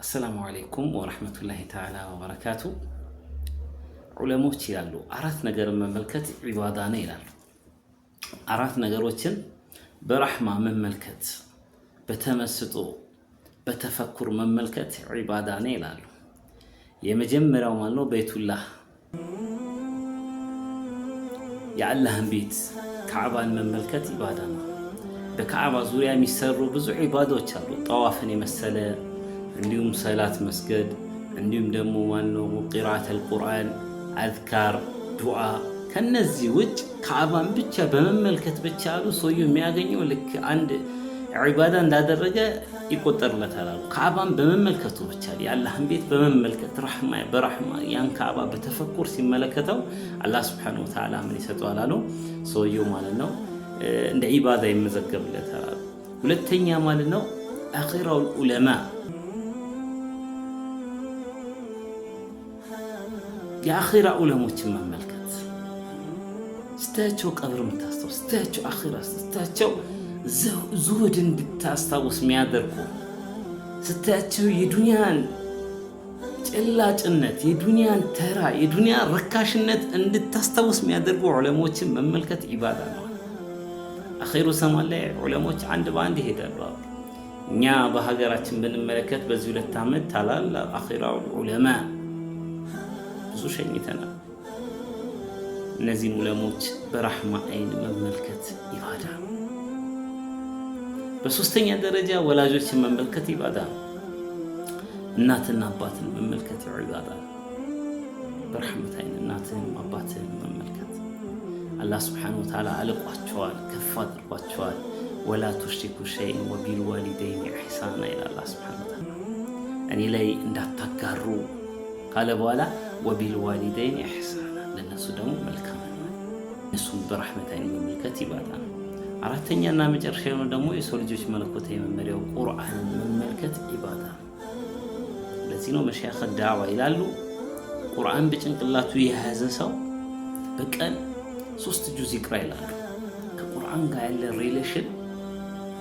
السلام عليكم ورحمة الله تعالى وبركاته. علماء ይላሉ አራት ነገር መመልከት ዒባዳ ነው ይላሉ። አራት ነገሮችን በረህማ መመልከት፣ በተመስጦ በተፈኩር መመልከት ዒባዳ ነው ይላሉ። የመጀመሪያው ማለት ነው ቤቱላህ የአላህን ቤት ካዕባን መመልከት ዒባዳ ነው። በካዕባ ዙሪያ የሚሰሩ ብዙ ዒባዳዎች አሉ። ጠዋፍን የመሰለ እንዲሁም ሰላት መስገድ፣ እንዲሁም ደግሞ ዋናው ቂራአተል ቁርአን፣ አዝካር፣ ዱዓ። ከነዚህ ውጭ ካዕባን ብቻ በመመልከት ብቻ አሉ ሰውየው የሚያገኘው ልክ አንድ ዒባዳ እንዳደረገ ይቆጠርለታል አሉ። ካዕባን በመመልከቱ ብቻ የአላህን ቤት በመመልከት በረህማ ያን ካዕባ በተፈኩር ሲመለከተው አላህ ሱብሓነሁ ወተዓላ ምን ይሰጠዋል አሉ ሰውየው ማለት ነው እንደ ዒባዳ ይመዘገብለታል አሉ። ሁለተኛ ማለት ነው አኺራውል ዑለማ የአኺራ ዑለሞችን መመልከት፣ ስታያቸው ቀብር የምታስታውስ፣ ስታያቸው አኺራ፣ ስታያቸው ዙሁድ እንድታስታውስ የሚያደርጉ፣ ስታያቸው የዱንያን ጭላጭነት፣ የዱንያን ተራ፣ የዱንያን ረካሽነት እንድታስታውስ የሚያደርጉ ዑለሞችን መመልከት ዒባዳ ነው። አኺሩ ሰማን ላይ ዑለሞች አንድ በአንድ ይሄዳሉ። እኛ በሀገራችን ብንመለከት በዚህ 2 ዓመት ታላላቅ አኺራውል ዑለማ ብዙ ሸኝተናል። እነዚህን ዑለሞች በረህማ አይን መመልከት ዒባዳ ነው። በሶስተኛ ደረጃ ወላጆችን መመልከት ዒባዳ ነው። እናትና አባትን መመልከት ዒባዳ ነው። በረህመት አይን እናትህን አባትህን መመልከት። አላህ ሱብሓነሁ ወተዓላ አልቋቸዋል፣ ከፍ አድርጓቸዋል። ወላ ቱሽሪኩ ሸይአን ወቢልዋሊደይኒ ኢሕሳና ይላል አላህ ሱብሓነሁ ወተዓላ። እኔ ላይ እንዳታጋሩ ካለ በኋላ ወቢልዋሊደይኒ ኢሕሳና ለነሱ ደግሞ መልካም ነው። እነሱን በረህመት አይን መመልከት ዒባዳ ነው። አራተኛና መጨረሻ የሆነው ደግሞ የሰው ልጆች መለኮታዊ መመሪያው ቁርአንን መመልከት ዒባዳ ነው። ለዚህ ነው መሻይኽ ዳዕዋ ይላሉ ቁርአን በጭንቅላቱ የያዘ ሰው በቀን 3 ጁዝ ይቅራ ይላሉ። ከቁርአን ጋር ያለ ሪሌሽን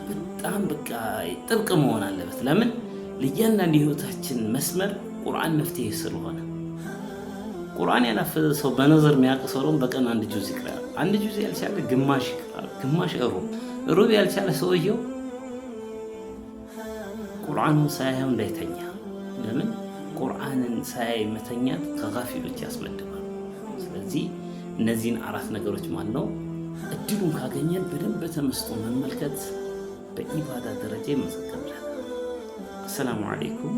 በጣም በቃ ጥብቅ መሆን አለበት። ለምን? ለእያንዳንዱ የህይወታችን መስመር ቁርአን መፍትሄ ስለሆነ። ቁርአን ያላፈዘ ሰው በነዘር የሚያውቅ ሰው በቀን 1 ጁዝ ይቅራል። 1 ጁዝ ያልቻለ ግማሽ ይቅራል፣ ግማሽ ሩብ ያልቻለ ሰውየው ቁርአኑን ሳያየው እንዳይተኛ። ለምን? ቁርአንን ሳያይ መተኛት ከጋፊሎች ያስመድባል። ስለዚህ እነዚህን 4 ነገሮች ማለት ነው እድሉን ካገኘን በደንብ በተመስጦ መመልከት በዒባዳ ደረጃ ይመዘገብላል። አሰላሙ አለይኩም።